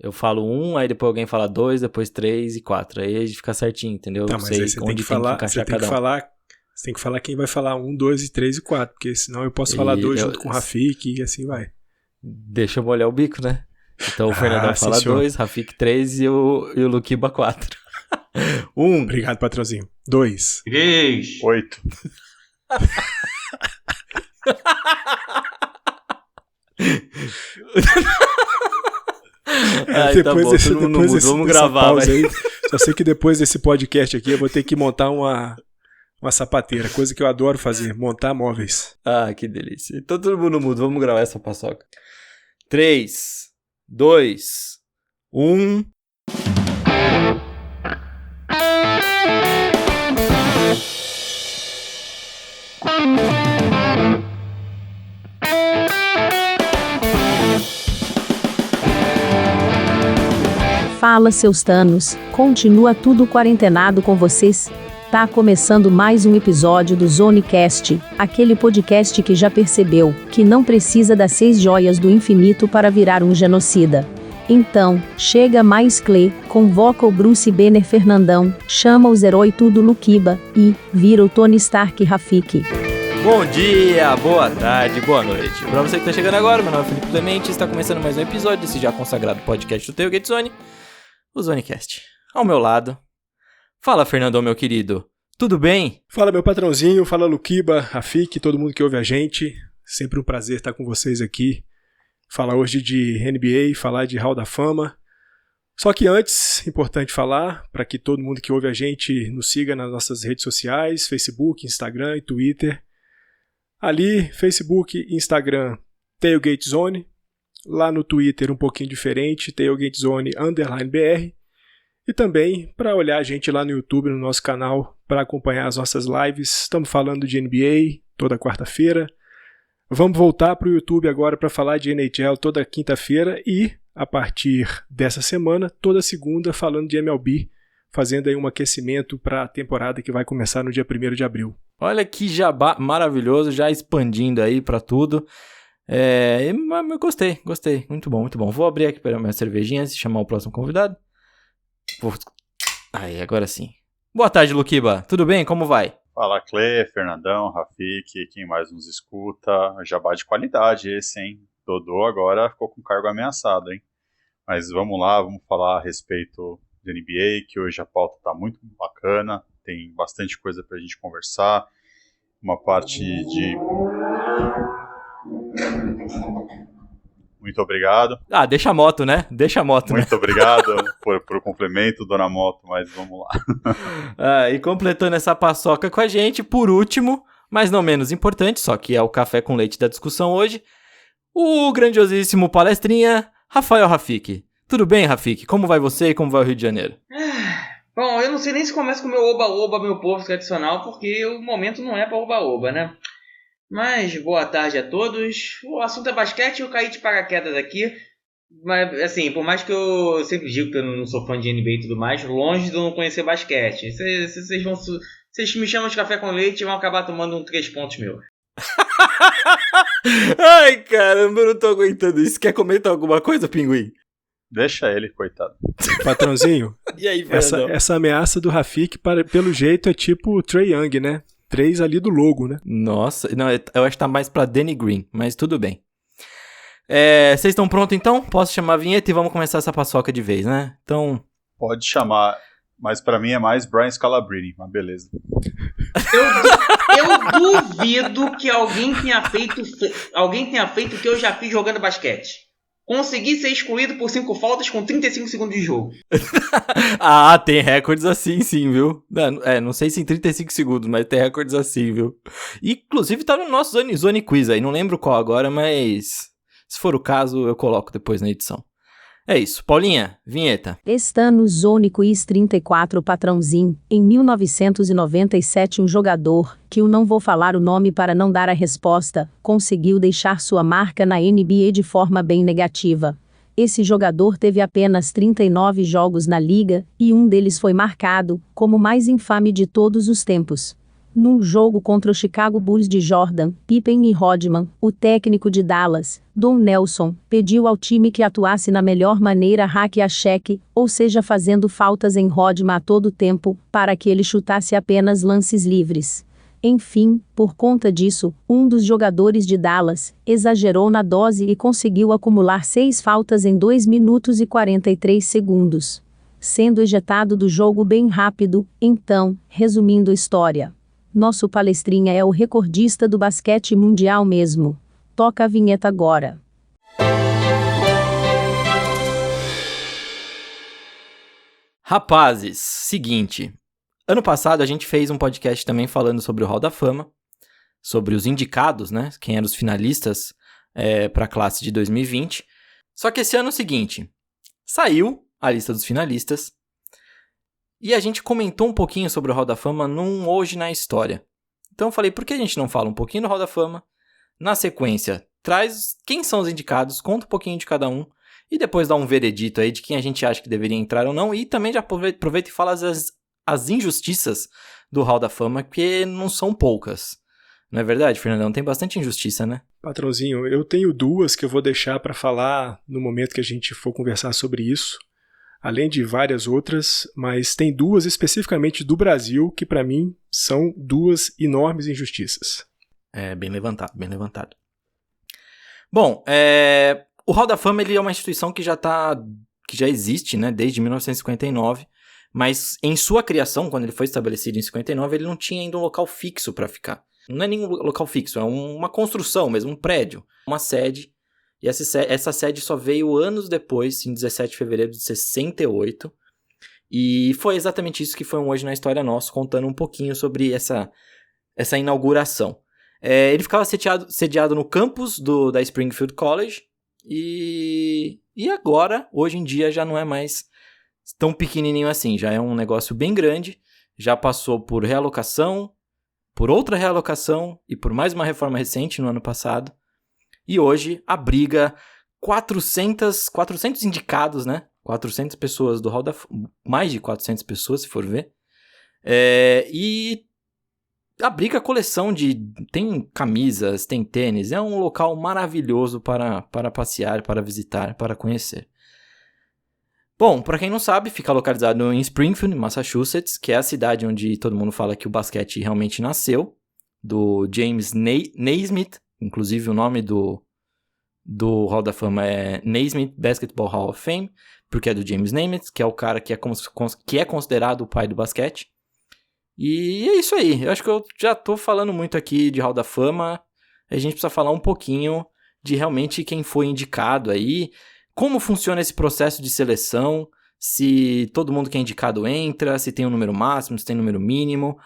Eu falo 1, aí depois alguém fala 2, depois 3 e 4. Aí a gente fica certinho, entendeu? Tá, Eu mas sei aí você onde tem que falar, você encaixar tem que cada um. falar, você tem que falar quem vai falar 1, 2 e 3 e 4, porque senão eu posso falar 2 junto com o Rafik e assim vai. Deixa eu molhar o bico, né? Então o Fernandão fala 2, Rafik 3 e o Luquiba 4. 1. Obrigado, patrãozinho. 2. 3. 8. Depois vamos gravar, aí, só sei que depois desse podcast aqui eu vou ter que montar uma sapateira, coisa que eu adoro fazer, montar móveis. Ah, que delícia. Então todo mundo mudo, vamos gravar essa paçoca. 3, 2, 1... Fala, seus tanos, continua tudo quarentenado com vocês? Tá começando mais um episódio do Zonecast, aquele podcast que já percebeu que não precisa das 6 joias do infinito para virar um genocida. Então, chega mais Clê, convoca o Bruce Banner Fernandão, chama os herói tudo Luquiba e vira o Tony Stark Rafik. Bom dia, boa tarde, boa noite. Pra você que tá chegando agora, meu nome é Felipe Clemente, está começando mais um episódio desse já consagrado podcast do Tailgate Zone, o Zonecast. Ao meu lado, fala Fernandão, meu querido, tudo bem? Fala meu patrãozinho, fala Luquiba, Rafik, todo mundo que ouve a gente, sempre um prazer estar com vocês aqui. Falar hoje de NBA, falar de Hall da Fama. Só que antes, importante falar, para que todo mundo que ouve a gente nos siga nas nossas redes sociais, Facebook, Instagram e Twitter. Ali, Facebook e Instagram, Tailgate Zone. Lá no Twitter, um pouquinho diferente, Tailgate Zone _BR. E também para olhar a gente lá no YouTube, no nosso canal, para acompanhar as nossas lives. Estamos falando de NBA toda quarta-feira. Vamos voltar para o YouTube agora para falar de NHL toda quinta-feira e, a partir dessa semana, toda segunda falando de MLB, fazendo aí um aquecimento para a temporada que vai começar no dia 1º de abril. Olha que jabá maravilhoso, já expandindo aí para tudo. Mas gostei, muito bom. Vou abrir aqui para minha cervejinha antes de chamar o próximo convidado. Aí, agora sim. Boa tarde, Luquiba, tudo bem? Como vai? Fala, Clê, Fernandão, Rafik, quem mais nos escuta. Jabá de qualidade esse, hein? Dodô agora ficou com cargo ameaçado, hein? Mas vamos lá, vamos falar a respeito do NBA, que hoje a pauta tá muito bacana, tem bastante coisa pra gente conversar. Uma parte de... Muito obrigado. Ah, deixa a moto, né? Muito obrigado por complemento, dona Moto, mas vamos lá. E completando essa paçoca com a gente, por último, mas não menos importante, só que é o café com leite da discussão hoje, o grandiosíssimo palestrinha, Rafael Rafik. Tudo bem, Rafik? Como vai você e como vai o Rio de Janeiro? Bom, eu não sei nem se começa com o meu oba-oba, meu povo tradicional, porque o momento não é pra oba-oba, né? Mas boa tarde a todos. O assunto é basquete, eu caí de paraquedas aqui. Mas, assim, por mais que eu sempre digo que eu não sou fã de NBA e tudo mais, longe de eu não conhecer basquete. Vocês me chamam de café com leite e vão acabar tomando 3 pontos meu. Ai, caramba, eu não tô aguentando isso. Quer comentar alguma coisa, Pinguim? Deixa ele, coitado. Patrãozinho, E aí, essa ameaça do Rafik, pelo jeito, é tipo o Trae Young, né? 3 ali do logo, né? Nossa, não, eu acho que tá mais pra Danny Green, mas tudo bem. Vocês estão prontos então? Posso chamar a vinheta e vamos começar essa paçoca de vez, né? Então... Pode chamar, mas pra mim é mais Brian Scalabrine, mas beleza. Eu duvido que alguém tenha feito o que eu já fiz jogando basquete. Consegui ser excluído por 5 faltas com 35 segundos de jogo. Tem recordes assim sim, viu? Não sei se em 35 segundos, mas tem recordes assim, viu? Inclusive tá no nosso Zone Quiz aí, não lembro qual agora, mas se for o caso eu coloco depois na edição. É isso. Paulinha, vinheta. Está no Zone Quiz 34, patrãozinho. Em 1997, um jogador, que eu não vou falar o nome para não dar a resposta, conseguiu deixar sua marca na NBA de forma bem negativa. Esse jogador teve apenas 39 jogos na liga, e um deles foi marcado como o mais infame de todos os tempos. Num jogo contra o Chicago Bulls de Jordan, Pippen e Rodman, o técnico de Dallas, Don Nelson, pediu ao time que atuasse na melhor maneira hack a cheque, ou seja fazendo faltas em Rodman a todo tempo, para que ele chutasse apenas lances livres. Enfim, por conta disso, um dos jogadores de Dallas exagerou na dose e conseguiu acumular 6 faltas em 2 minutos e 43 segundos. Sendo ejetado do jogo bem rápido. Então, resumindo a história, nosso palestrinha é o recordista do basquete mundial mesmo. Toca a vinheta agora. Rapazes, seguinte. Ano passado a gente fez um podcast também falando sobre o Hall da Fama, sobre os indicados, né? Quem eram os finalistas para a classe de 2020. Só que esse ano é o seguinte, saiu a lista dos finalistas e a gente comentou um pouquinho sobre o Hall da Fama num Hoje na História. Então eu falei, por que a gente não fala um pouquinho do Hall da Fama? Na sequência, traz quem são os indicados, conta um pouquinho de cada um e depois dá um veredito aí de quem a gente acha que deveria entrar ou não, e também já aproveita e fala as injustiças do Hall da Fama, que não são poucas. Não é verdade, Fernandão? Tem bastante injustiça, né? Patrãozinho, eu tenho 2 que eu vou deixar para falar no momento que a gente for conversar sobre isso, além de várias outras, mas tem 2 especificamente do Brasil que para mim são 2 enormes injustiças. Bem levantado, bem levantado. Bom, o Hall da Fama ele é uma instituição que já existe, né, desde 1959, mas em sua criação, quando ele foi estabelecido em 59, ele não tinha ainda um local fixo para ficar. Não é nenhum local fixo, é uma construção mesmo, um prédio, uma sede. E essa sede só veio anos depois, em 17 de fevereiro de 68. E foi exatamente isso que foi um Hoje na História nosso, contando um pouquinho sobre essa inauguração. Ele ficava sediado no campus da Springfield College. E agora, hoje em dia, já não é mais tão pequenininho assim. Já é um negócio bem grande. Já passou por realocação, por outra realocação e por mais uma reforma recente no ano passado. E hoje abriga 400 indicados, né? 400 pessoas do Hall da Fama, mais de 400 pessoas, se for ver. E abriga coleção tem camisas, tem tênis. É um local maravilhoso para passear, para visitar, para conhecer. Bom, para quem não sabe, fica localizado em Springfield, Massachusetts, que é a cidade onde todo mundo fala que o basquete realmente nasceu, do James Naismith. Inclusive o nome do Hall da Fama é Naismith Basketball Hall of Fame, porque é do James Naismith, que é o cara que é considerado o pai do basquete. E é isso aí, eu acho que eu já tô falando muito aqui de Hall da Fama, a gente precisa falar um pouquinho de realmente quem foi indicado aí, como funciona esse processo de seleção, se todo mundo que é indicado entra, se tem um número máximo, se tem um número mínimo.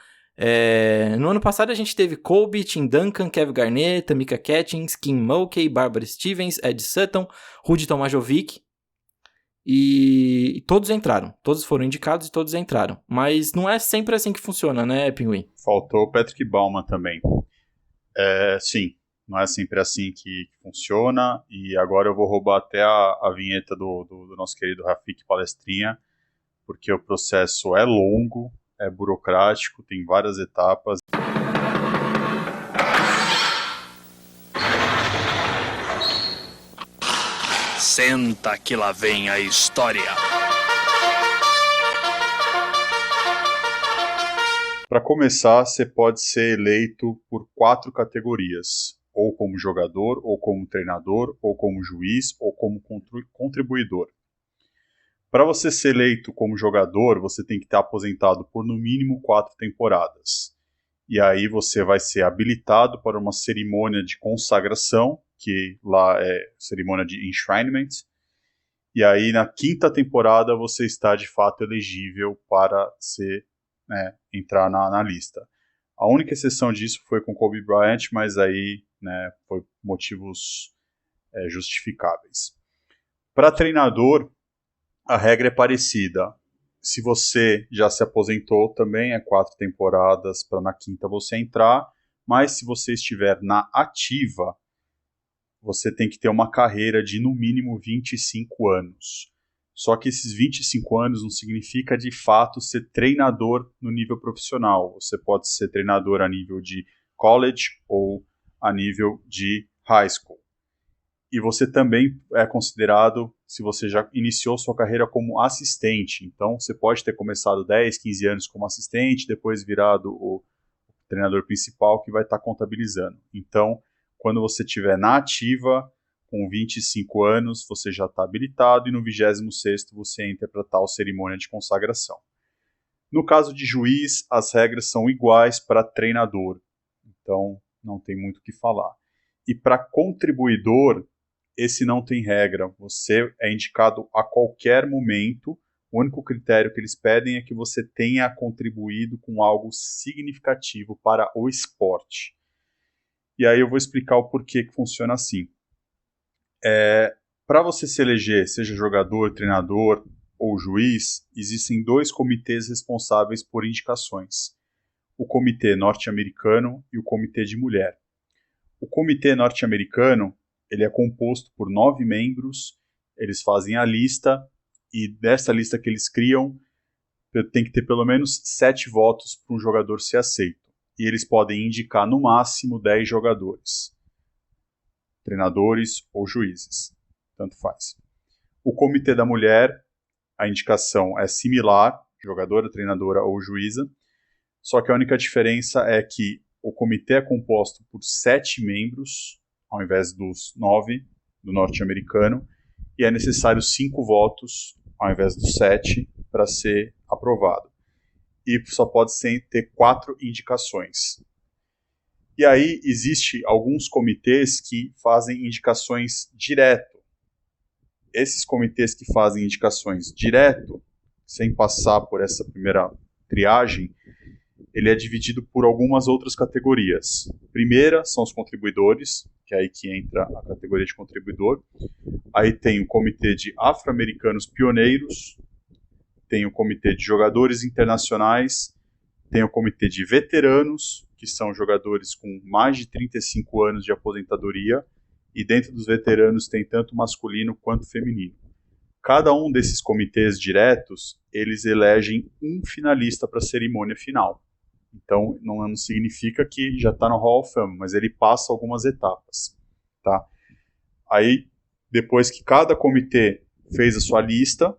No ano passado a gente teve Kobe, Tim Duncan, Kevin Garnett, Tamika Catchings, Kim Mulkey, Barbara Stevens, Ed Sutton, Rudy Tomajovic. E todos entraram. Todos foram indicados e todos entraram. Mas não é sempre assim que funciona, né, Pinguim? Faltou o Patrick Baumann também. Sim, não é sempre assim que funciona. E agora eu vou roubar até a vinheta do nosso querido Rafik Palestrinha, porque o processo é longo, é burocrático, tem várias etapas. Senta que lá vem a história. Para começar, você pode ser eleito por 4 categorias, ou como jogador, ou como treinador, ou como juiz, ou como contribuidor. Para você ser eleito como jogador, você tem que estar aposentado por no mínimo 4 temporadas. E aí você vai ser habilitado para uma cerimônia de consagração, que lá é cerimônia de enshrinement. E aí na 5ª temporada você está de fato elegível para entrar na lista. A única exceção disso foi com Kobe Bryant, mas aí foi motivos justificáveis. Para treinador, a regra é parecida. Se você já se aposentou, também é 4 temporadas para na 5ª você entrar, mas se você estiver na ativa, você tem que ter uma carreira de no mínimo 25 anos. Só que esses 25 anos não significa, de fato, ser treinador no nível profissional. Você pode ser treinador a nível de college ou a nível de high school. E você também é considerado, se você já iniciou sua carreira como assistente. Então, você pode ter começado 10, 15 anos como assistente, depois virado o treinador principal que vai estar contabilizando. Então, quando você estiver na ativa, com 25 anos, você já está habilitado e no 26º você entra para tal cerimônia de consagração. No caso de juiz, as regras são iguais para treinador, então não tem muito o que falar. E para contribuidor, esse não tem regra, você é indicado a qualquer momento, o único critério que eles pedem é que você tenha contribuído com algo significativo para o esporte. E aí eu vou explicar o porquê que funciona assim. Para você se eleger, seja jogador, treinador ou juiz, existem 2 comitês responsáveis por indicações. O comitê norte-americano e o comitê de mulher. O comitê norte-americano ele é composto por 9 membros, eles fazem a lista e dessa lista que eles criam tem que ter pelo menos 7 votos para um jogador ser aceito. E eles podem indicar no máximo 10 jogadores. Treinadores ou juízes, tanto faz. O comitê da mulher, a indicação é similar, jogadora, treinadora ou juíza, só que a única diferença é que o comitê é composto por 7 membros, ao invés dos 9 do norte-americano, e é necessário 5 votos, ao invés dos 7, para ser aprovado. E só pode ter 4 indicações. E aí, existe alguns comitês que fazem indicações direto. Esses comitês que fazem indicações direto, sem passar por essa primeira triagem, ele é dividido por algumas outras categorias. Primeira são os contribuidores, que é aí que entra a categoria de contribuidor. Aí tem o comitê de afro-americanos pioneiros, tem o comitê de jogadores internacionais, tem o comitê de veteranos, que são jogadores com mais de 35 anos de aposentadoria, e dentro dos veteranos tem tanto masculino quanto feminino. Cada um desses comitês diretos, eles elegem um finalista para a cerimônia final. Então, não significa que já está no Hall of Fame, mas ele passa algumas etapas. Tá? Aí, depois que cada comitê fez a sua lista,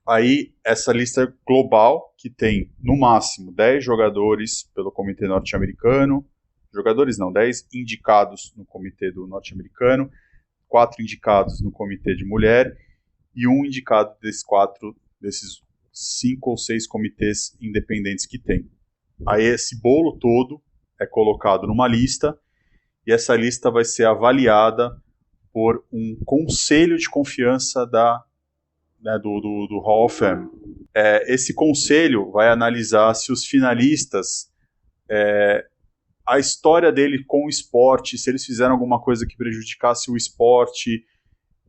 aí essa lista global, que tem no máximo 10 jogadores pelo comitê norte-americano, 10 indicados no comitê do norte-americano, 4 indicados no comitê de mulher e 1 indicado desses 5 ou 6 comitês independentes que tem. Aí esse bolo todo é colocado numa lista e essa lista vai ser avaliada por um conselho de confiança do Hall of Fame. Esse conselho vai analisar se os finalistas, a história dele com o esporte, se eles fizeram alguma coisa que prejudicasse o esporte,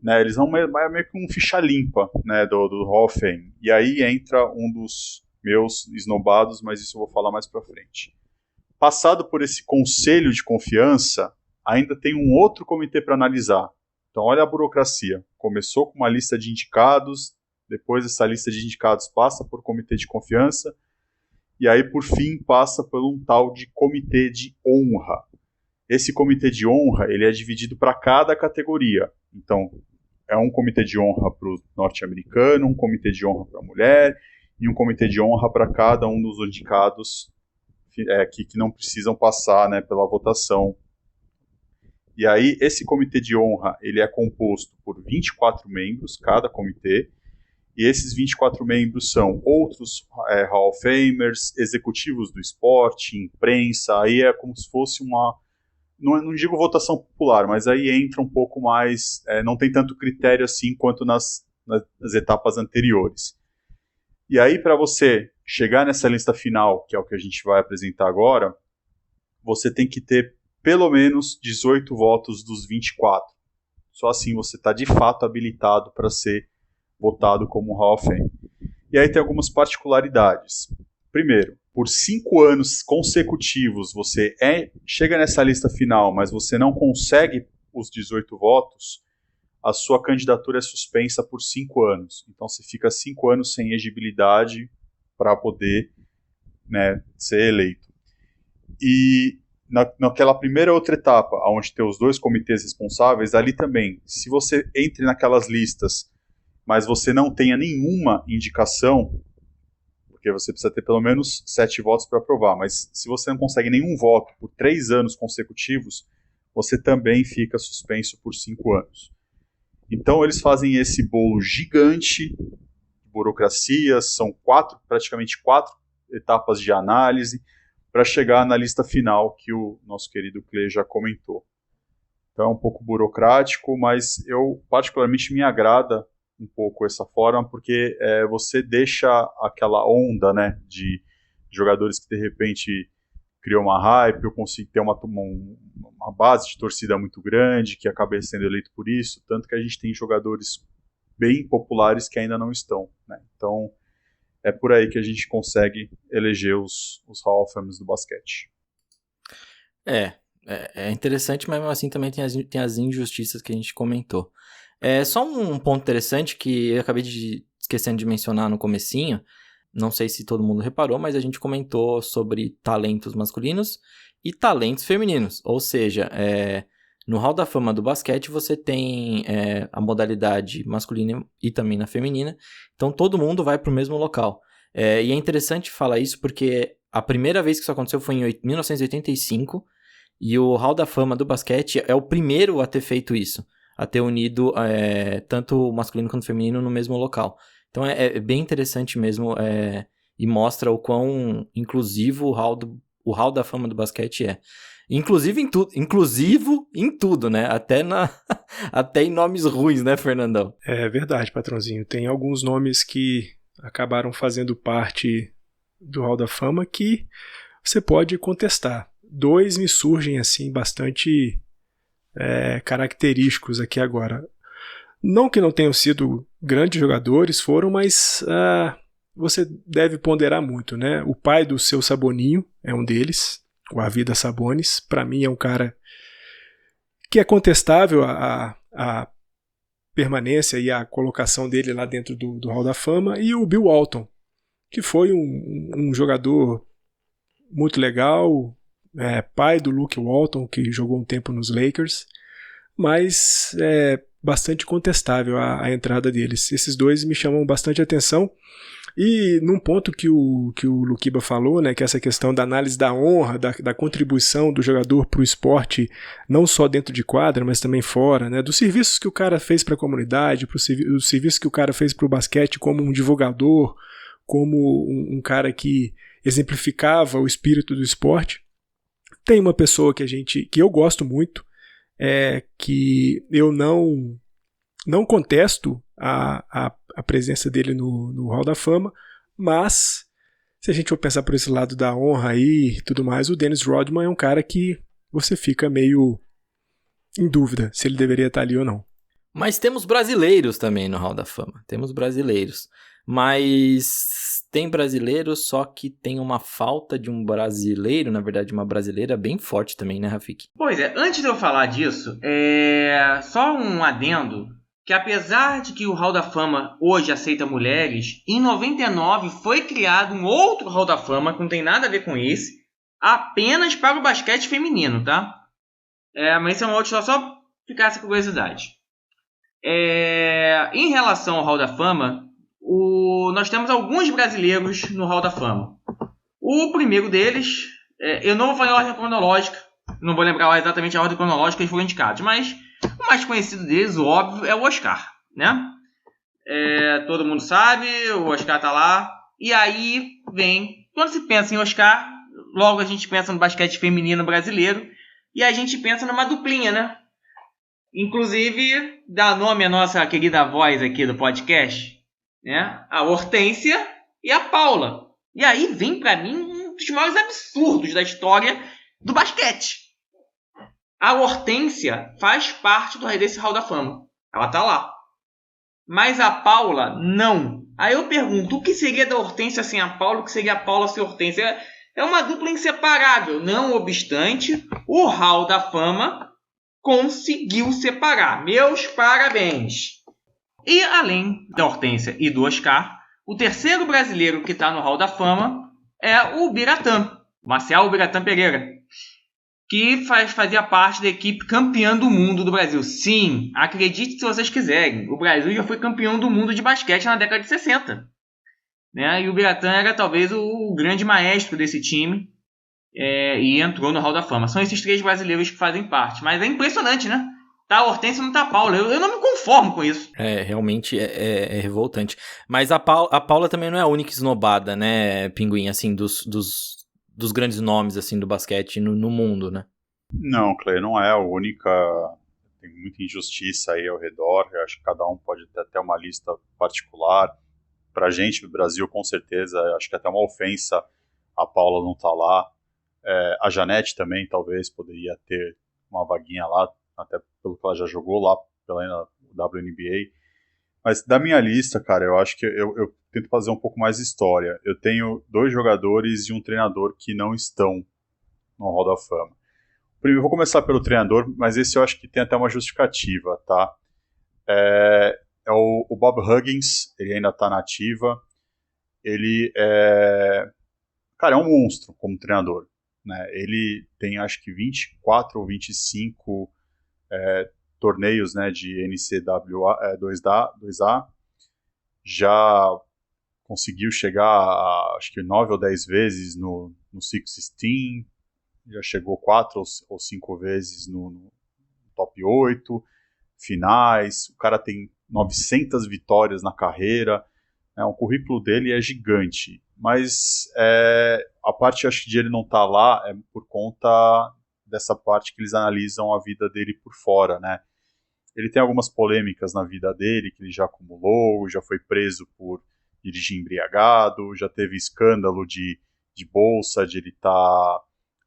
né, eles vão meio que um ficha limpa, né, do Hall of Fame. E aí entra um dos meus esnobados, mas isso eu vou falar mais pra frente. Passado por esse conselho de confiança, ainda tem um outro comitê para analisar. Então olha a burocracia. Começou com uma lista de indicados, depois essa lista de indicados passa por comitê de confiança, e aí por fim passa por um tal de comitê de honra. Esse comitê de honra ele é dividido para cada categoria. Então é um comitê de honra para o norte-americano, um comitê de honra para a mulher, e um comitê de honra para cada um dos indicados que não precisam passar, né, pela votação. E aí, esse comitê de honra ele é composto por 24 membros, cada comitê, e esses 24 membros são outros Hall of Famers, executivos do esporte, imprensa, aí é como se fosse uma... Não digo votação popular, mas aí entra um pouco mais... não tem tanto critério assim quanto nas etapas anteriores. E aí, para você chegar nessa lista final, que é o que a gente vai apresentar agora, você tem que ter pelo menos 18 votos dos 24. Só assim você está de fato habilitado para ser votado como Hall of Fame. E aí tem algumas particularidades. Primeiro, por 5 anos consecutivos você chega nessa lista final, mas você não consegue os 18 votos, a sua candidatura é suspensa por 5 anos. Então você fica 5 anos sem elegibilidade para poder, né, ser eleito. E naquela primeira outra etapa, onde tem os 2 comitês responsáveis, ali também, se você entre naquelas listas, mas você não tenha nenhuma indicação, porque você precisa ter pelo menos 7 votos para aprovar, mas se você não consegue nenhum voto por 3 anos consecutivos, você também fica suspenso por 5 anos. Então eles fazem esse bolo gigante de burocracias, são praticamente 4 etapas de análise para chegar na lista final que o nosso querido Clay já comentou. Então é um pouco burocrático, mas eu particularmente me agrada um pouco essa forma, porque você deixa aquela onda, né, de jogadores que de repente criou uma hype, eu consigo ter uma base de torcida muito grande, que acaba sendo eleito por isso, tanto que a gente tem jogadores bem populares que ainda não estão, né? Então é por aí que a gente consegue eleger os Hall of Famers do basquete. É interessante, mas assim também tem as injustiças que a gente comentou. Só um ponto interessante que eu acabei esquecendo de mencionar no comecinho, não sei se todo mundo reparou, mas a gente comentou sobre talentos masculinos e talentos femininos, ou seja, no Hall da Fama do basquete você tem a modalidade masculina e também na feminina, então todo mundo vai para o mesmo local. E é interessante falar isso porque a primeira vez que isso aconteceu foi em 1985, e o Hall da Fama do basquete é o primeiro a ter feito isso, a ter unido tanto o masculino quanto o feminino no mesmo local. Então é bem interessante mesmo, e mostra o quão inclusivo o Hall da Fama do basquete é. Inclusive em tudo, né? Até em nomes ruins, né, Fernandão? É verdade, patrãozinho. Tem alguns nomes que acabaram fazendo parte do Hall da Fama que você pode contestar. 2 me surgem assim bastante característicos aqui agora. Não que não tenham sido grandes jogadores, foram, mas você deve ponderar muito, né? O pai do seu Saboninho é um deles, o Arvydas Sabonis. Para mim é um cara que é contestável a permanência e a colocação dele lá dentro do Hall da Fama. E o Bill Walton, que foi um jogador muito legal, pai do Luke Walton, que jogou um tempo nos Lakers, mas é bastante contestável a entrada deles. Esses 2 me chamam bastante atenção. E num ponto que o Luquiba falou, né, que é essa questão da análise da honra, da contribuição do jogador para o esporte, não só dentro de quadra, mas também fora, né, dos serviços que o cara fez para a comunidade, dos serviços que o cara fez para o basquete como um divulgador, como um cara que exemplificava o espírito do esporte. Tem uma pessoa que eu gosto muito, que eu não contesto a presença dele no Hall da Fama, mas se a gente for pensar por esse lado da honra aí e tudo mais, o Dennis Rodman é um cara que você fica meio em dúvida se ele deveria estar ali ou não. Mas temos brasileiros também no Hall da Fama, temos brasileiros, mas tem brasileiros, só que tem uma falta de um brasileiro, na verdade uma brasileira bem forte também, né, Rafik? Pois é, antes de eu falar disso, só um adendo, que apesar de que o Hall da Fama hoje aceita mulheres, em 99 foi criado um outro Hall da Fama, que não tem nada a ver com esse, apenas para o basquete feminino, tá? Mas isso é um outro, só ficar essa curiosidade. Em relação ao Hall da Fama, nós temos alguns brasileiros no Hall da Fama. O primeiro deles, eu não vou falar em ordem cronológica, não vou lembrar exatamente a ordem cronológica que eles foram indicados, mas o mais conhecido deles, o óbvio, é o Oscar, né? Todo mundo sabe, o Oscar tá lá. E aí vem, quando se pensa em Oscar, logo a gente pensa no basquete feminino brasileiro e a gente pensa numa duplinha, né? Inclusive, dá nome à nossa querida voz aqui do podcast, né? A Hortência e a Paula. E aí vem pra mim um dos maiores absurdos da história do basquete. A Hortência faz parte desse Hall da Fama. Ela tá lá. Mas a Paula, não. Aí eu pergunto, o que seria da Hortência sem a Paula? O que seria a Paula sem a Hortência? É uma dupla inseparável. Não obstante, o Hall da Fama conseguiu separar. Meus parabéns! E além da Hortência e do Oscar, o terceiro brasileiro que está no Hall da Fama é o Biratã, Marcial Biratã Pereira, que fazia parte da equipe campeã do mundo do Brasil. Sim, acredite se vocês quiserem, o Brasil já foi campeão do mundo de basquete na década de 60. Né? E o Biratã era talvez o grande maestro desse time e entrou no Hall da Fama. São esses 3 brasileiros que fazem parte. Mas é impressionante, né? Tá a Hortência e não tá a Paula. Eu não me conformo com isso. Realmente é revoltante. Mas a Paula também não é a única esnobada, né, Pinguim, assim, dos grandes nomes, assim, do basquete no mundo, né? Não, Clay, não é a única. Tem muita injustiça aí ao redor. Eu acho que cada um pode ter até uma lista particular. Pra gente do Brasil, com certeza, acho que até uma ofensa a Paula não tá lá. A Janete também, talvez, poderia ter uma vaguinha lá, até pelo que ela já jogou lá pela WNBA. Mas da minha lista, cara, eu acho que eu tento fazer um pouco mais história. Eu tenho 2 jogadores e um treinador que não estão no Hall da Fama. Primeiro, eu vou começar pelo treinador, mas esse eu acho que tem até uma justificativa, tá? É o Bob Huggins, ele ainda tá na ativa. Ele cara, é um monstro como treinador, né? Ele tem, acho que 24 ou 25 torneios, né, de NCAA 2A. Já conseguiu chegar acho que 9 ou 10 vezes no Six 16, já chegou 4 ou 5 vezes no top 8, finais. O cara tem 900 vitórias na carreira, o currículo dele é gigante, mas a parte, acho que, de ele não estar lá é por conta dessa parte que eles analisam a vida dele por fora, né? Ele tem algumas polêmicas na vida dele, que ele já acumulou, já foi preso por dirigir embriagado, já teve escândalo de bolsa, de ele estar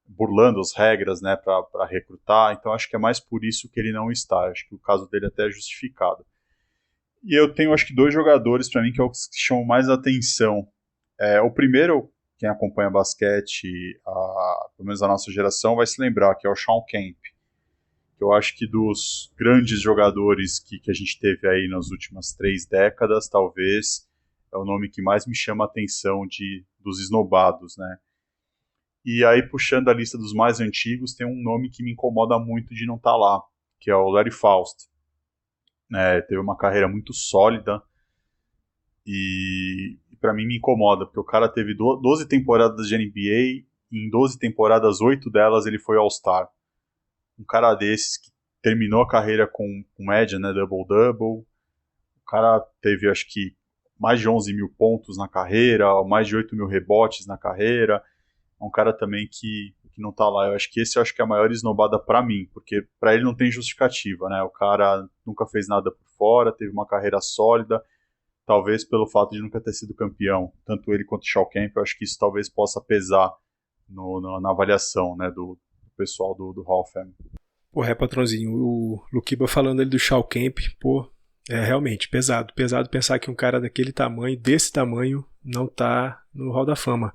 burlando as regras, né, para recrutar. Então acho que é mais por isso que ele não está. Acho que o caso dele até é justificado. E eu tenho, acho que, 2 jogadores para mim que é o que chamam mais atenção. O primeiro, quem acompanha basquete, pelo menos a nossa geração, vai se lembrar, que é o Shawn Kemp. Eu acho que dos grandes jogadores que a gente teve aí nas últimas 3 décadas, talvez é o nome que mais me chama a atenção dos esnobados, né? E aí, puxando a lista dos mais antigos, tem um nome que me incomoda muito de não estar lá, que é o Larry Faust. Teve uma carreira muito sólida e para mim me incomoda, porque o cara teve 12 temporadas de NBA e em 12 temporadas, 8 delas ele foi All-Star. Um cara desses que terminou a carreira com média, né, double-double. O cara teve, acho que, mais de 11 mil pontos na carreira, mais de 8 mil rebotes na carreira. É um cara também que não tá lá. Eu acho que esse é a maior esnobada pra mim, porque pra ele não tem justificativa, né? O cara nunca fez nada por fora, teve uma carreira sólida, talvez pelo fato de nunca ter sido campeão. Tanto ele quanto o Shawn Kemp, eu acho que isso talvez possa pesar na avaliação, né, do pessoal do Hall of Fame. Patrãozinho, o Luquiba falando ali do Shawn Kemp, é realmente pesado pensar que um cara daquele tamanho, desse tamanho, não tá no Hall da Fama.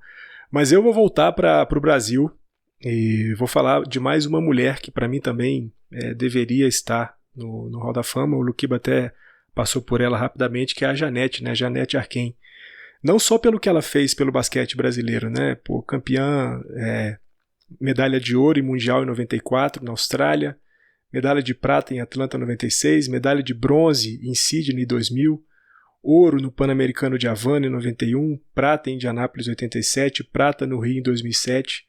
Mas eu vou voltar para o Brasil e vou falar de mais uma mulher que para mim também deveria estar no Hall da Fama. O Luquiba até passou por ela rapidamente, que é a Janete, né? Janete Arquem. Não só pelo que ela fez pelo basquete brasileiro, né? Campeã, medalha de ouro em Mundial em 94 na Austrália, medalha de prata em Atlanta em 96, medalha de bronze em Sydney em 2000, ouro no Pan-Americano de Havana em 91, prata em Indianápolis em 87, prata no Rio em 2007.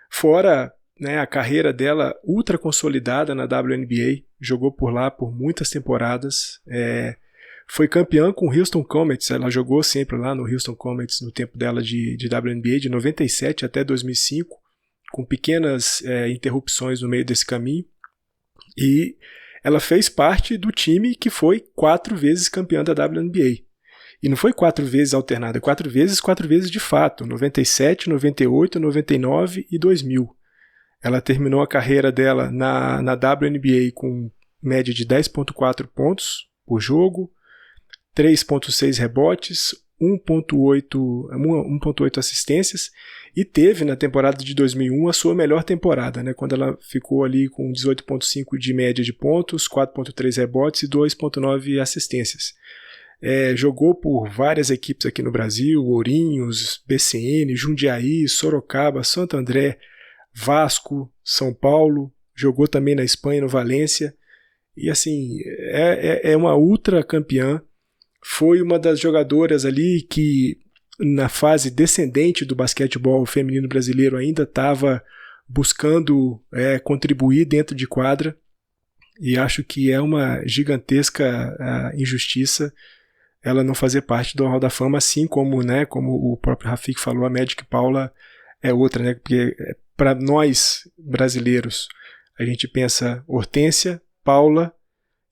Fora, né, a carreira dela ultra consolidada na WNBA, jogou por lá por muitas temporadas, foi campeã com o Houston Comets, ela jogou sempre lá no Houston Comets no tempo dela de WNBA, de 97 até 2005, com pequenas interrupções no meio desse caminho, e ela fez parte do time que foi 4 vezes campeã da WNBA. E não foi 4 vezes alternada, 4 vezes de fato, 97, 98, 99 e 2000. Ela terminou a carreira dela na WNBA com média de 10,4 pontos por jogo, 3,6 rebotes, 1,8 assistências, e teve na temporada de 2001 a sua melhor temporada, né, quando ela ficou ali com 18,5 de média de pontos, 4,3 rebotes e 2,9 assistências. Jogou por várias equipes aqui no Brasil, Ourinhos, BCN, Jundiaí, Sorocaba, Santo André, Vasco, São Paulo, jogou também na Espanha, no Valência, e assim, é uma ultra campeã, foi uma das jogadoras ali que na fase descendente do basquetebol feminino brasileiro ainda estava buscando contribuir dentro de quadra, e acho que é uma gigantesca injustiça ela não fazer parte do Hall da Fama, assim como, né, como o próprio Rafik falou, a Magic Paula é outra, né, porque para nós brasileiros a gente pensa Hortência, Paula,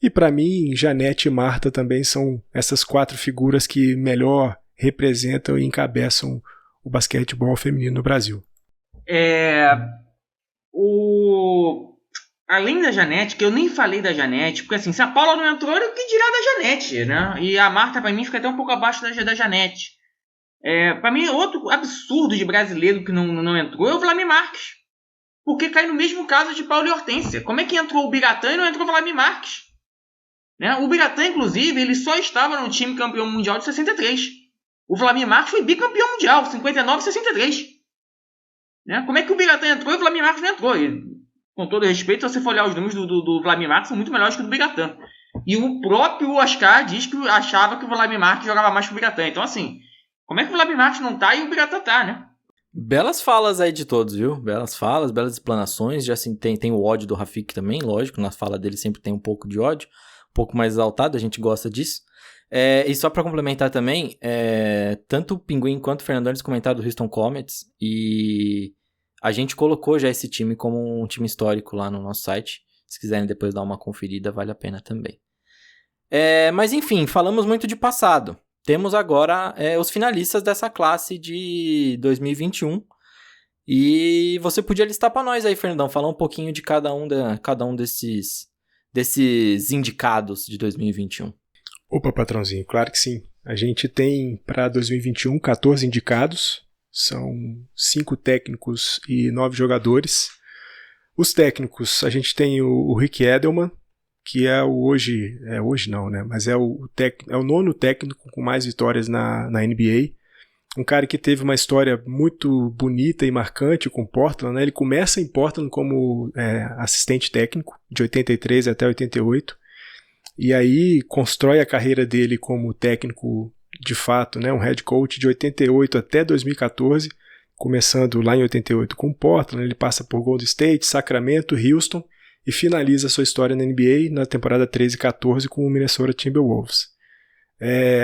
e para mim Janete e Marta também são essas 4 figuras que melhor representam e encabeçam o basquetebol feminino no Brasil. Além da Janete, que eu nem falei da Janete, porque assim, se a Paula não entrou, o que dirá da Janete, né? E a Marta, pra mim, fica até um pouco abaixo da Janete. Pra mim, outro absurdo de brasileiro que não entrou é o Vladimir Marques. Porque cai no mesmo caso de Paula e Hortência. Como é que entrou o Biratã e não entrou o Vladimir Marques? Né? O Biratã, inclusive, ele só estava no time campeão mundial de 63. O Vladimir Marques foi bicampeão mundial, 59 e 63. Né? Como é que o Biratã entrou e o Vladimir Marques não entrou? E, com todo respeito, se você for olhar os números do Vladimir Marques, são muito melhores que o do Biratã. E o próprio Oscar diz que achava que o Vladimir Marques jogava mais que o Biratã. Então, assim, como é que o Vladimir Marques não tá e o Biratã tá, né? Belas falas aí de todos, viu? Belas falas, belas explanações. Já assim, tem o ódio do Rafik também, lógico. Na fala dele sempre tem um pouco de ódio. Um pouco mais exaltado, a gente gosta disso. E só pra complementar também, tanto o Pinguim quanto o Fernandão eles comentaram do Houston Comets. E a gente colocou já esse time como um time histórico lá no nosso site. Se quiserem depois dar uma conferida, vale a pena também. Mas enfim, falamos muito de passado. Temos agora os finalistas dessa classe de 2021. E você podia listar pra nós aí, Fernandão, falar um pouquinho de cada um desses indicados de 2021. Opa, patrãozinho, claro que sim. A gente tem para 2021 14 indicados, são 5 técnicos e 9 jogadores. Os técnicos, a gente tem o Rick Edelman, que é hoje não, né? Mas é o 9º técnico com mais vitórias na NBA. Um cara que teve uma história muito bonita e marcante com Portland, né? Ele começa em Portland como assistente técnico, de 83 até 88. E aí constrói a carreira dele como técnico de fato, né, um head coach de 88 até 2014, começando lá em 88 com Portland, ele passa por Golden State, Sacramento, Houston e finaliza sua história na NBA na temporada 13 e 14 com o Minnesota Timberwolves.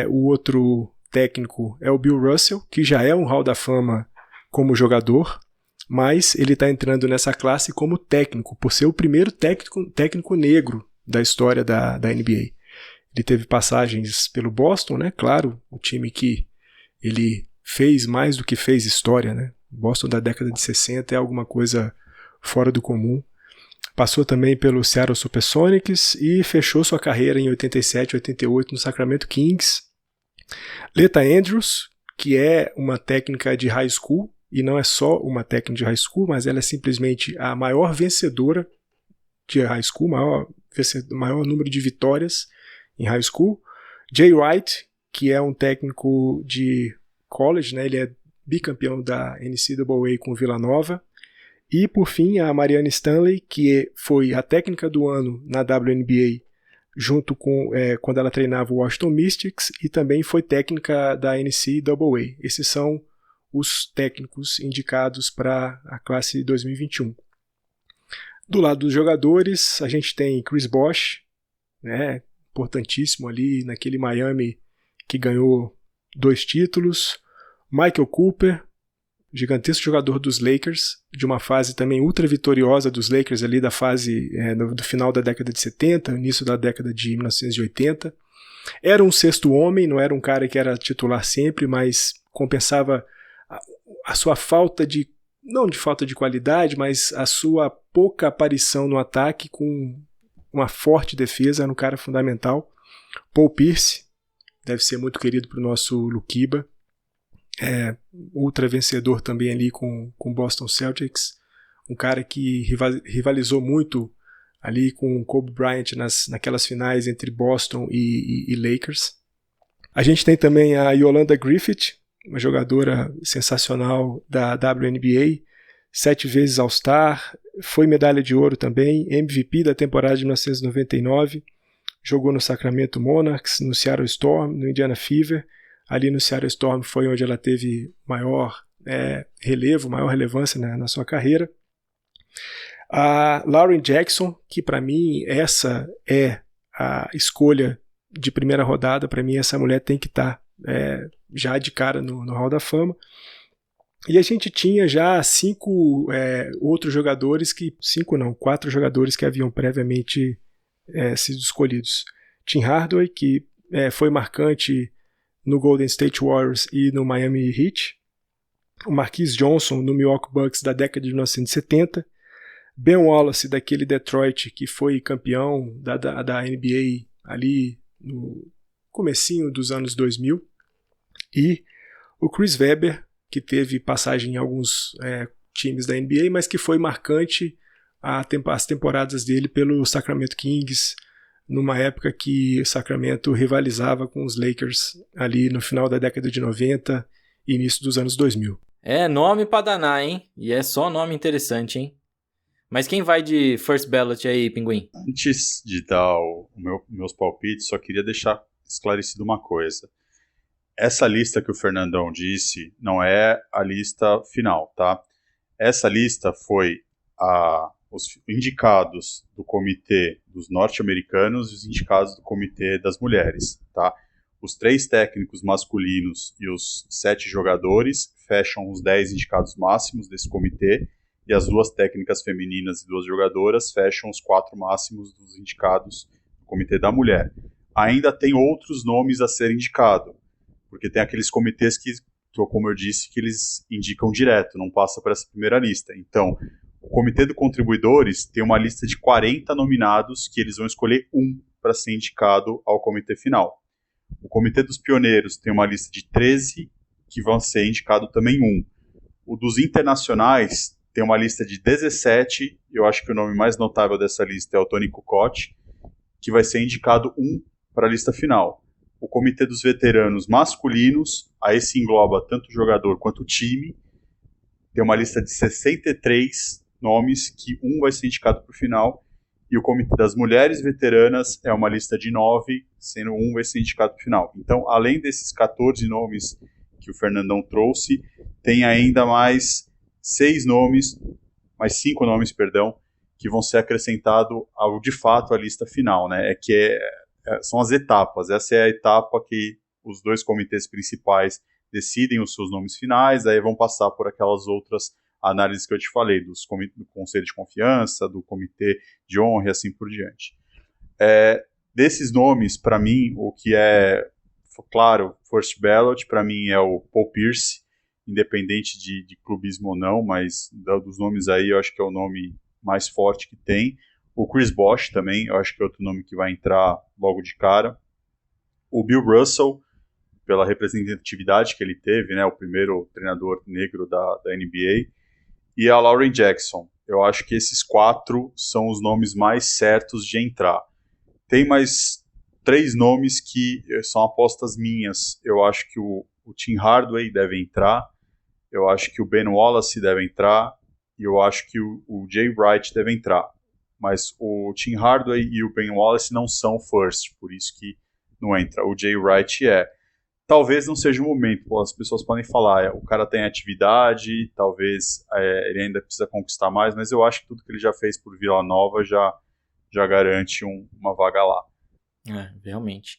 O outro técnico é o Bill Russell, que já é um Hall da Fama como jogador, mas ele está entrando nessa classe como técnico, por ser o primeiro técnico negro da história da NBA. Ele teve passagens pelo Boston, né? Claro, o time que ele fez mais do que fez história, né? Boston da década de 60 é alguma coisa fora do comum. Passou também pelo Seattle Supersonics e fechou sua carreira em 87 e 88 no Sacramento Kings. Leta Andrews, que é uma técnica de high school, e não é só uma técnica de high school, mas ela é simplesmente a maior vencedora de high school, maior número de vitórias em high school. Jay Wright, que é um técnico de college, né? Ele é bicampeão da NCAA com Villanova. E, por fim, a Marianne Stanley, que foi a técnica do ano na WNBA, junto com quando ela treinava o Washington Mystics, e também foi técnica da NCAA. Esses são os técnicos indicados para a classe 2021. Do lado dos jogadores, a gente tem Chris Bosh, né, importantíssimo ali naquele Miami que ganhou 2 títulos. Michael Cooper, gigantesco jogador dos Lakers, de uma fase também ultra vitoriosa dos Lakers ali da fase do final da década de 70, início da década de 1980. Era um sexto homem, não era um cara que era titular sempre, mas compensava a sua falta de, não de falta de qualidade, mas a sua pouca aparição no ataque com uma forte defesa, era um cara fundamental. Paul Pierce, deve ser muito querido para o nosso Luquiba. ultra vencedor também ali com o Boston Celtics, um cara que rivalizou muito ali com o Kobe Bryant naquelas finais entre Boston e Lakers. A gente tem também a Yolanda Griffith, uma jogadora sensacional da WNBA, 7 vezes All-Star, foi medalha de ouro também, MVP da temporada de 1999, jogou no Sacramento Monarchs, no Seattle Storm, no Indiana Fever. Ali no Seattle Storm foi onde ela teve maior relevo, maior relevância na sua carreira. A Lauren Jackson, que para mim essa é a escolha de primeira rodada, para mim essa mulher tem que estar já de cara no Hall da Fama. E a gente tinha já 4 jogadores que haviam previamente sido escolhidos. Tim Hardaway, que foi marcante no Golden State Warriors e no Miami Heat. O Marquise Johnson, no Milwaukee Bucks da década de 1970. Ben Wallace, daquele Detroit, que foi campeão da NBA ali no comecinho dos anos 2000. E o Chris Webber, que teve passagem em alguns times da NBA, mas que foi marcante as temporadas dele pelo Sacramento Kings, numa época que o Sacramento rivalizava com os Lakers ali no final da década de 90 e início dos anos 2000. Nome pra danar, hein? E é só nome interessante, hein? Mas quem vai de First Ballot aí, Pinguim? Antes de dar meus palpites, só queria deixar esclarecido uma coisa. Essa lista que o Fernandão disse não é a lista final, tá? Essa lista foi os indicados do comitê dos norte-americanos e os indicados do comitê das mulheres, tá? Os 3 técnicos masculinos e os 7 jogadores fecham os 10 indicados máximos desse comitê, e as 2 técnicas femininas e 2 jogadoras fecham os 4 máximos dos indicados do comitê da mulher. Ainda tem outros nomes a ser indicado, porque tem aqueles comitês que, como eu disse, que eles indicam direto, não passa para essa primeira lista. Então, o comitê de contribuidores tem uma lista de 40 nominados que eles vão escolher um para ser indicado ao comitê final. O comitê dos pioneiros tem uma lista de 13 que vão ser indicado também um. O dos internacionais tem uma lista de 17, eu acho que o nome mais notável dessa lista é o Tony Kukoc, que vai ser indicado um para a lista final. O comitê dos veteranos masculinos, aí se engloba tanto o jogador quanto o time, tem uma lista de 63 nomes, que um vai ser indicado para o final, e o comitê das mulheres veteranas é uma lista de 9, sendo um vai ser indicado para o final. Então, além desses 14 nomes que o Fernandão trouxe, tem ainda mais 5 nomes, que vão ser acrescentados ao, de fato, à lista final, né? São as etapas. Essa é a etapa que os 2 comitês principais decidem os seus nomes finais, aí vão passar por aquelas outras análises que eu te falei, do Conselho de Confiança, do Comitê de Honra e assim por diante. Desses nomes, para mim, o que é, claro, First Ballot, para mim é o Paul Pierce, independente de clubismo ou não, mas dos nomes aí, eu acho que é o nome mais forte que tem. O Chris Bosh também, eu acho que é outro nome que vai entrar logo de cara. O Bill Russell, pela representatividade que ele teve, né, o primeiro treinador negro da NBA. E a Lauren Jackson. Eu acho que esses 4 são os nomes mais certos de entrar. Tem mais 3 nomes que são apostas minhas. Eu acho que o Tim Hardaway deve entrar. Eu acho que o Ben Wallace deve entrar. E eu acho que o Jay Wright deve entrar. Mas o Tim Hardaway e o Ben Wallace não são first, por isso que não entra. O Jay Wright talvez não seja o momento, as pessoas podem falar, o cara tem atividade, talvez ele ainda precisa conquistar mais, mas eu acho que tudo que ele já fez por Vila Nova já garante uma vaga lá. Realmente.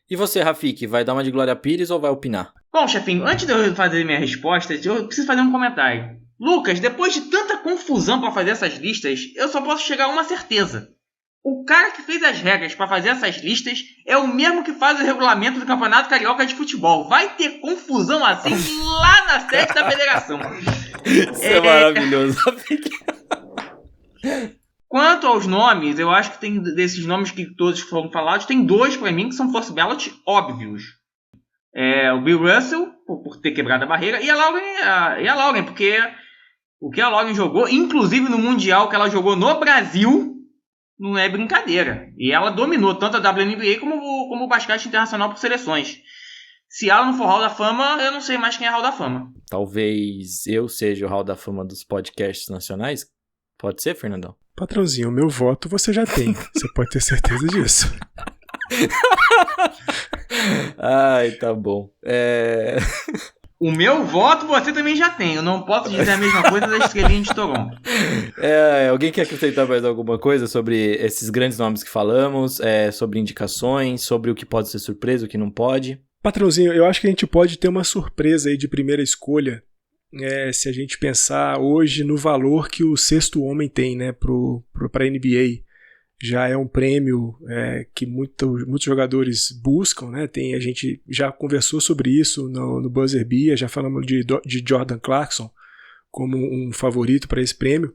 E você, Rafik, vai dar uma de Glória Pires ou vai opinar? Bom, chefinho, antes de eu fazer minha resposta, eu preciso fazer um comentário. Lucas, depois de tanta confusão para fazer essas listas, eu só posso chegar a uma certeza. O cara que fez as regras para fazer essas listas é o mesmo que faz o regulamento do Campeonato Carioca de Futebol. Vai ter confusão assim lá na sede da federação. Isso é maravilhoso. Quanto aos nomes, eu acho que tem desses nomes que todos foram falados, tem 2 para mim que são First Ballot óbvios. O Bill Russell por ter quebrado a barreira, e a Lauren, porque o que a Lauren jogou, inclusive no Mundial que ela jogou no Brasil, não é brincadeira. E ela dominou tanto a WNBA como o basquete internacional por seleções. Se ela não for Hall da Fama, eu não sei mais quem é Hall da Fama. Talvez eu seja o Hall da Fama dos podcasts nacionais? Pode ser, Fernandão? Patrãozinho, o meu voto você já tem. Você pode ter certeza disso. Ai, tá bom. O meu voto você também já tem. Eu não posso dizer a mesma coisa da Estrelinha de Toronto. Alguém quer acrescentar mais alguma coisa sobre esses grandes nomes que falamos? Sobre indicações, sobre o que pode ser surpresa, o que não pode? Patrãozinho, eu acho que a gente pode ter uma surpresa aí de primeira escolha, se a gente pensar hoje no valor que o sexto homem tem, né, para a NBA. Já é um prêmio que muitos jogadores buscam, né? A gente já conversou sobre isso no Buzzer Beater, já falamos de Jordan Clarkson como um favorito para esse prêmio.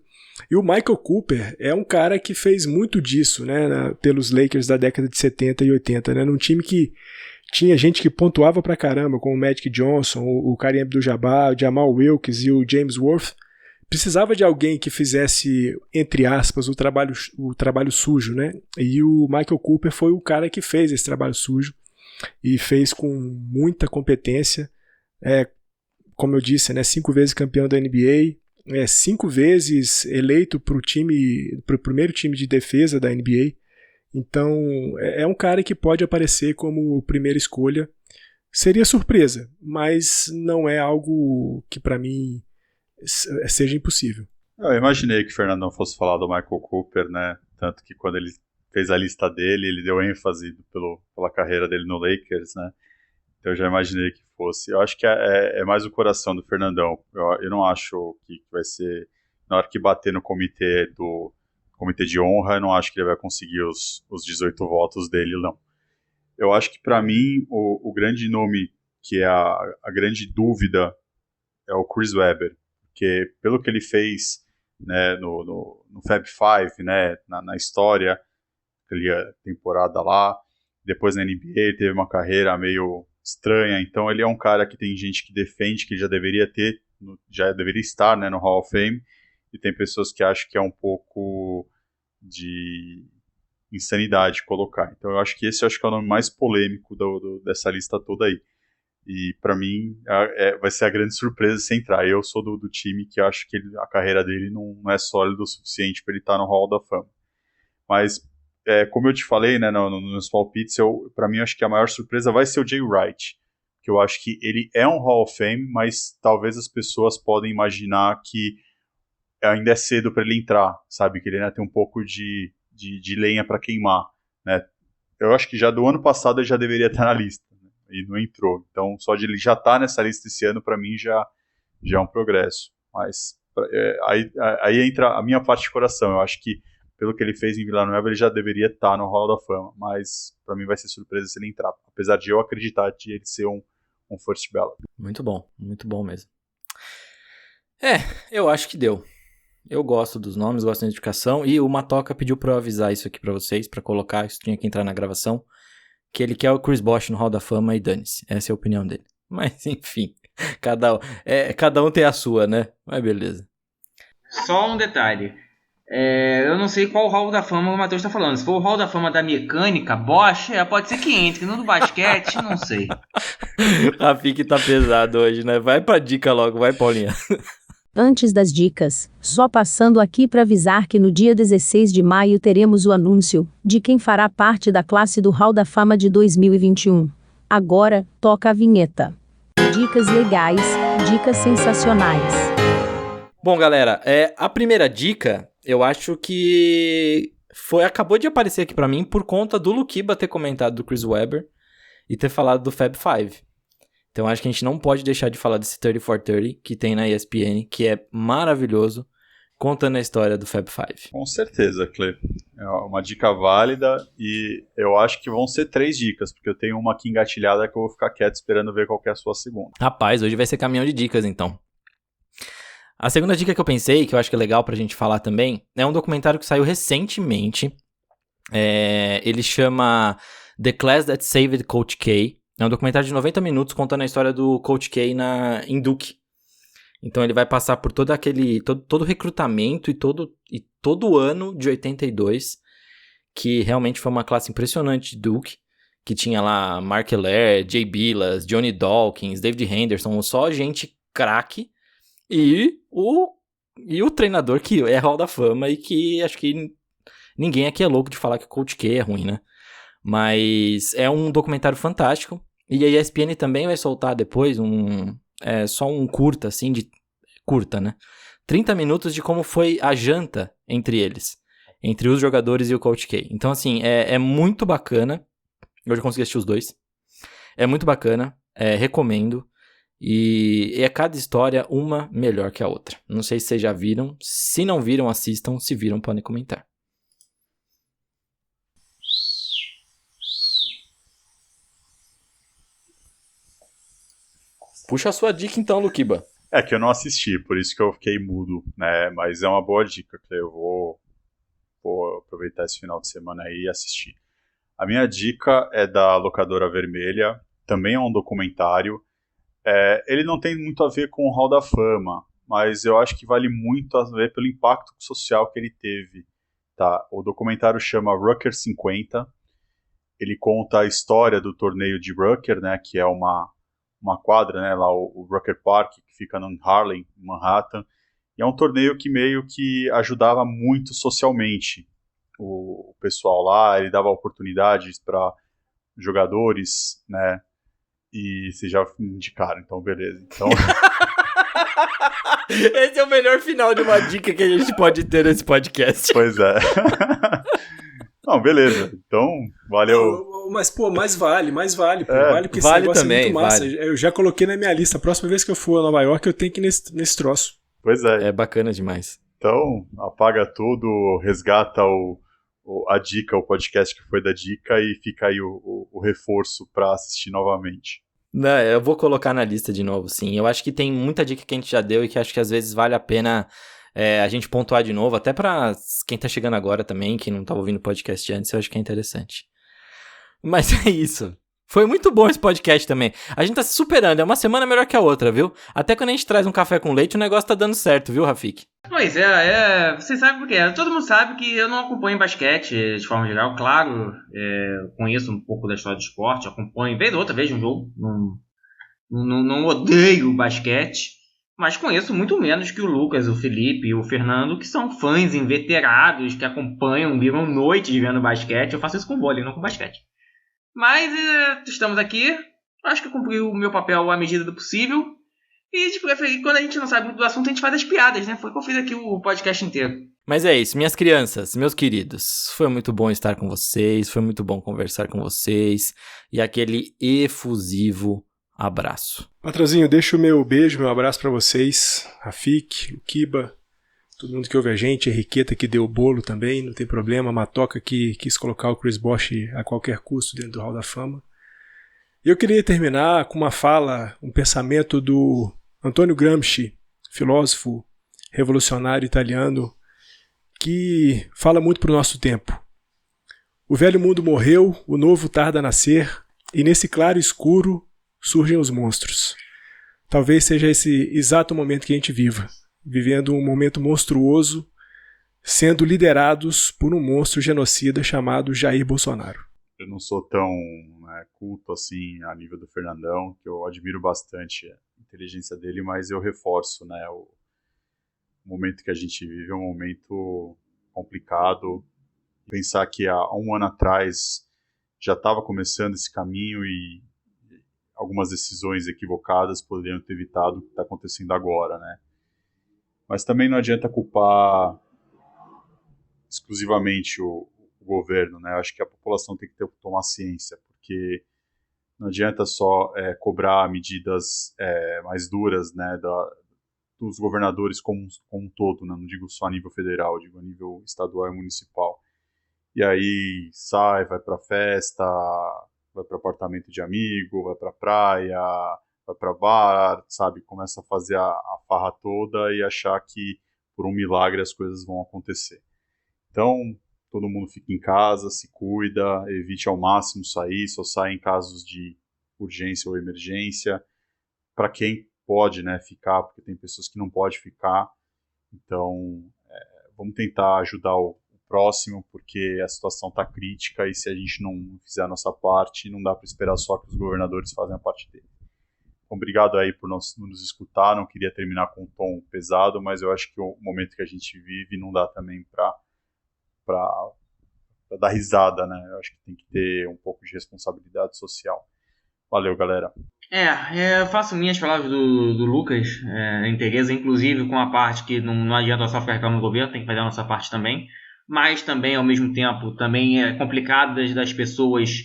E o Michael Cooper é um cara que fez muito disso, né, pelos Lakers da década de 70 e 80, né, num time que tinha gente que pontuava pra caramba, como o Magic Johnson, o Kareem Abdul-Jabbar, o Jamal Wilkes e o James Worth. Precisava de alguém que fizesse, entre aspas, o trabalho sujo, né? E o Michael Cooper foi o cara que fez esse trabalho sujo e fez com muita competência. Como eu disse, né, 5 vezes campeão da NBA, 5 vezes eleito para o primeiro time de defesa da NBA. Então, é um cara que pode aparecer como primeira escolha. Seria surpresa, mas não é algo que para mim seja impossível. Eu imaginei que o Fernandão fosse falar do Michael Cooper, né? Tanto que quando ele fez a lista dele, ele deu ênfase pela carreira dele no Lakers, né? Então eu já imaginei que fosse. Eu acho que é mais o coração do Fernandão. Eu não acho que vai ser... Na hora que bater no comitê de honra, eu não acho que ele vai conseguir os 18 votos dele, não. Eu acho que para mim, o grande nome, que é a grande dúvida, é o Chris Webber. Porque pelo que ele fez, né, no Fab Five, né, na história, aquela temporada lá, depois na NBA ele teve uma carreira meio estranha, então ele é um cara que tem gente que defende que ele já deveria estar, né, no Hall of Fame, e tem pessoas que acham que é um pouco de insanidade colocar. Então eu acho que esse é o nome mais polêmico dessa lista toda aí. E pra mim vai ser a grande surpresa se entrar. Eu sou do time que acho que a carreira dele não é sólida o suficiente para ele estar no Hall da Fama. Mas, como eu te falei, né, nos palpites, pra mim acho que a maior surpresa vai ser o Jay Wright. Que eu acho que ele é um Hall of Fame, mas talvez as pessoas podem imaginar que ainda é cedo para ele entrar, sabe? Que ele ainda tem um pouco de lenha para queimar, né? Eu acho que já do ano passado ele já deveria estar na lista, né? E não entrou. Então, só de ele já estar nessa lista esse ano, para mim, já é um progresso. Mas aí entra a minha parte de coração. Eu acho que, pelo que ele fez em Vila Nova, ele já deveria estar no Hall da Fama. Mas, para mim, vai ser surpresa se ele entrar. Apesar de eu acreditar de ele ser um first ballot. Muito bom mesmo. Eu acho que deu. Eu gosto dos nomes, gosto da identificação, e o Matoca pediu pra eu avisar isso aqui pra vocês, pra colocar, isso tinha que entrar na gravação, que ele quer o Chris Bosh no Hall da Fama e dane-se. Essa é a opinião dele. Mas, enfim, cada um tem a sua, né? Mas beleza. Só um detalhe. Eu não sei qual Hall da Fama o Matheus tá falando. Se for o Hall da Fama da mecânica, Bosch, pode ser que entre. No do basquete, não sei. A FIC tá pesado hoje, né? Vai pra dica logo, vai, Paulinha. Antes das dicas, só passando aqui para avisar que no dia 16 de maio teremos o anúncio de quem fará parte da classe do Hall da Fama de 2021. Agora, toca a vinheta. Dicas legais, dicas sensacionais. Bom, galera, a primeira dica, eu acho que acabou de aparecer aqui pra mim por conta do Luquiba ter comentado do Chris Webber e ter falado do Fab Five. Então acho que a gente não pode deixar de falar desse 30 for 30 que tem na ESPN, que é maravilhoso, contando a história do Fab Five. Com certeza, Cle. É uma dica válida e eu acho que vão ser 3 dicas, porque eu tenho uma aqui engatilhada que eu vou ficar quieto esperando ver qual que é a sua segunda. Rapaz, hoje vai ser caminhão de dicas então. A segunda dica que eu pensei, que eu acho que é legal pra gente falar também, é um documentário que saiu recentemente. Ele chama The Class That Saved Coach K. É um documentário de 90 minutos contando a história do Coach K em Duke. Então ele vai passar por todo o recrutamento e todo o ano de 82, que realmente foi uma classe impressionante de Duke, que tinha lá Mark Allaire, Jay Bilas, Johnny Dawkins, David Henderson, só gente craque, e o treinador que é Hall da Fama e que acho que ninguém aqui é louco de falar que o Coach K é ruim, né? Mas é um documentário fantástico, e a ESPN também vai soltar depois só um curta, assim, curta, né? 30 minutos de como foi a janta entre eles, entre os jogadores e o Coach K. Então, assim, é muito bacana. Eu já consegui assistir os dois. É muito bacana, recomendo. E é cada história uma melhor que a outra. Não sei se vocês já viram. Se não viram, assistam. Se viram, podem comentar. Puxa a sua dica então, Luquiba. É que eu não assisti, por isso que eu fiquei mudo, né? Mas é uma boa dica, que eu vou aproveitar esse final de semana aí e assistir. A minha dica é da Locadora Vermelha, também é um documentário. Ele não tem muito a ver com o Hall da Fama, mas eu acho que vale muito a ver pelo impacto social que ele teve. Tá? O documentário chama Rucker 50. Ele conta a história do torneio de Rucker, né, que é uma quadra, né, lá o Rucker Park, que fica no Harlem, Manhattan. E é um torneio que meio que ajudava muito socialmente o pessoal lá. Ele dava oportunidades para jogadores, né? E vocês já me indicaram, então beleza. Então... Esse é o melhor final de uma dica que a gente pode ter nesse podcast. Pois é. Não, beleza. Então, valeu. Mas, pô, mais vale, pô. Vale porque vale esse negócio também, é muito massa. vale. Eu já coloquei na minha lista. A próxima vez que eu for a Nova York, eu tenho que ir nesse troço. Pois é. É bacana demais. Então, apaga tudo, resgata a dica, o podcast que foi da dica, e fica aí o reforço pra assistir novamente. Não, eu vou colocar na lista de novo, sim. Eu acho que tem muita dica que a gente já deu e que acho que às vezes vale a pena a gente pontuar de novo, até pra quem tá chegando agora também, que não tava ouvindo o podcast antes, eu acho que é interessante. Mas é isso. Foi muito bom esse podcast também. A gente tá se superando, é uma semana melhor que a outra, viu? Até quando a gente traz um café com leite, o negócio tá dando certo, viu, Rafik? Pois vocês sabem por quê? Todo mundo sabe que eu não acompanho basquete de forma geral, claro, conheço um pouco da história do esporte, acompanho, vez ou outra, vejo um jogo, não odeio basquete, mas conheço muito menos que o Lucas, o Felipe e o Fernando, que são fãs inveterados, que acompanham, viram noites vendo basquete. Eu faço isso com vôlei, não com basquete. Mas estamos aqui, acho que eu cumpri o meu papel à medida do possível. E de preferir, quando a gente não sabe muito do assunto, a gente faz as piadas, né? Foi o que eu fiz aqui o podcast inteiro. Mas é isso, minhas crianças, meus queridos. Foi muito bom estar com vocês, foi muito bom conversar com vocês. E aquele efusivo abraço. Patrozinho, deixa o meu beijo, meu abraço pra vocês. Rafik, o Kiba, todo mundo que ouve a gente, a Henriqueta que deu o bolo também, não tem problema. A Matoca que quis colocar o Chris Bosh a qualquer custo dentro do Hall da Fama. E eu queria terminar com uma fala, um pensamento do Antonio Gramsci, filósofo revolucionário italiano, que fala muito para o nosso tempo. O velho mundo morreu, o novo tarda a nascer, e nesse claro escuro surgem os monstros. Talvez seja esse exato momento que a gente viva, vivendo um momento monstruoso, sendo liderados por um monstro genocida chamado Jair Bolsonaro. Eu não sou tão culto assim a nível do Fernandão, que eu admiro bastante a inteligência dele, mas eu reforço, né, o momento que a gente vive é um momento complicado. Pensar que há um ano atrás já estava começando esse caminho e algumas decisões equivocadas poderiam ter evitado o que está acontecendo agora, né? Mas também não adianta culpar exclusivamente o governo, né? Eu acho que a população tem que tomar ciência, porque não adianta só cobrar medidas mais duras, né, dos governadores como um todo, né? Não digo só a nível federal, digo a nível estadual e municipal. E aí vai pra festa, vai para apartamento de amigo, vai pra praia, vai pra bar, sabe? Começa a fazer a farra toda e achar que por um milagre as coisas vão acontecer. Então, todo mundo fica em casa, se cuida, evite ao máximo sair, só sai em casos de urgência ou emergência, para quem pode, né, ficar, porque tem pessoas que não podem ficar. Então, vamos tentar ajudar o próximo, porque a situação está crítica e se a gente não fizer a nossa parte, não dá para esperar só que os governadores façam a parte dele. Obrigado aí por nos escutar, não queria terminar com um tom pesado, mas eu acho que o momento que a gente vive não dá também para dar risada, né? Eu acho que tem que ter um pouco de responsabilidade social. Valeu, galera. Eu faço minhas palavras do Lucas, em Tereza, inclusive com a parte que não adianta só ficar reclamando do governo, tem que fazer a nossa parte também, mas também, ao mesmo tempo, também é complicado das pessoas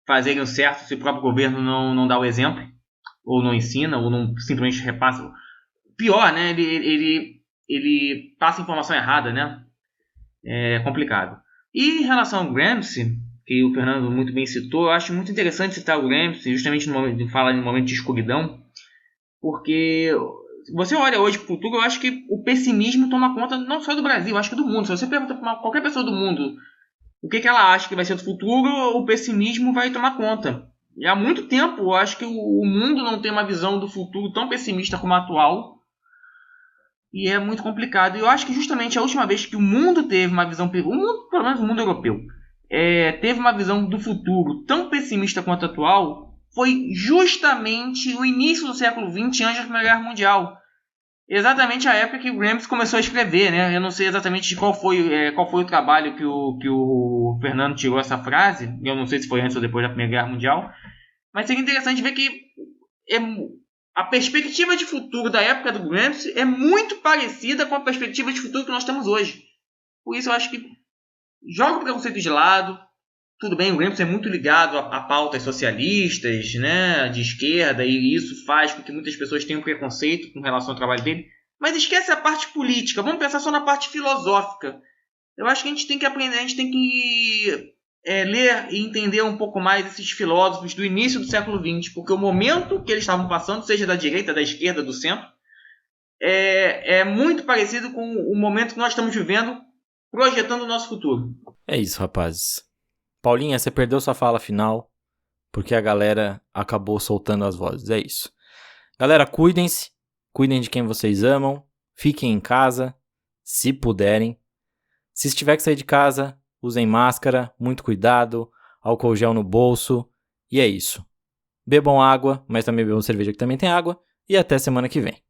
fazerem o certo se o próprio governo não dá o exemplo, ou não ensina, ou não simplesmente repassa. Pior, né? Ele passa informação errada, né? É complicado. E em relação ao Gramsci, que o Fernando muito bem citou, eu acho muito interessante citar o Gramsci, justamente no momento de escuridão, porque você olha hoje para o futuro, eu acho que o pessimismo toma conta não só do Brasil, eu acho que do mundo. Se você pergunta para qualquer pessoa do mundo o que ela acha que vai ser do futuro, o pessimismo vai tomar conta. E há muito tempo eu acho que o mundo não tem uma visão do futuro tão pessimista como a atual. E é muito complicado. E eu acho que justamente a última vez que o mundo teve uma visão, pelo menos o mundo europeu, teve uma visão do futuro tão pessimista quanto a atual, foi justamente o início do século XX, antes da Primeira Guerra Mundial. Exatamente a época que o Gramsci começou a escrever, né? Eu não sei exatamente de qual foi o trabalho que o Fernando tirou essa frase. Eu não sei se foi antes ou depois da Primeira Guerra Mundial. Mas seria interessante ver que a perspectiva de futuro da época do Gramsci é muito parecida com a perspectiva de futuro que nós temos hoje. Por isso eu acho que joga o preconceito de lado. Tudo bem, o Gramsci é muito ligado a pautas socialistas, né, de esquerda, e isso faz com que muitas pessoas tenham preconceito com relação ao trabalho dele. Mas esquece a parte política, vamos pensar só na parte filosófica. Eu acho que a gente tem que aprender, a gente tem que ler e entender um pouco mais esses filósofos do início do século XX, porque o momento que eles estavam passando, seja da direita, da esquerda, do centro, é muito parecido com o momento que nós estamos vivendo, projetando o nosso futuro. É isso, rapazes. Paulinha, você perdeu sua fala final, porque a galera acabou soltando as vozes, é isso. Galera, cuidem-se, cuidem de quem vocês amam, fiquem em casa, se puderem. Se tiver que sair de casa, usem máscara, muito cuidado, álcool gel no bolso, e é isso. Bebam água, mas também bebam cerveja que também tem água, e até semana que vem.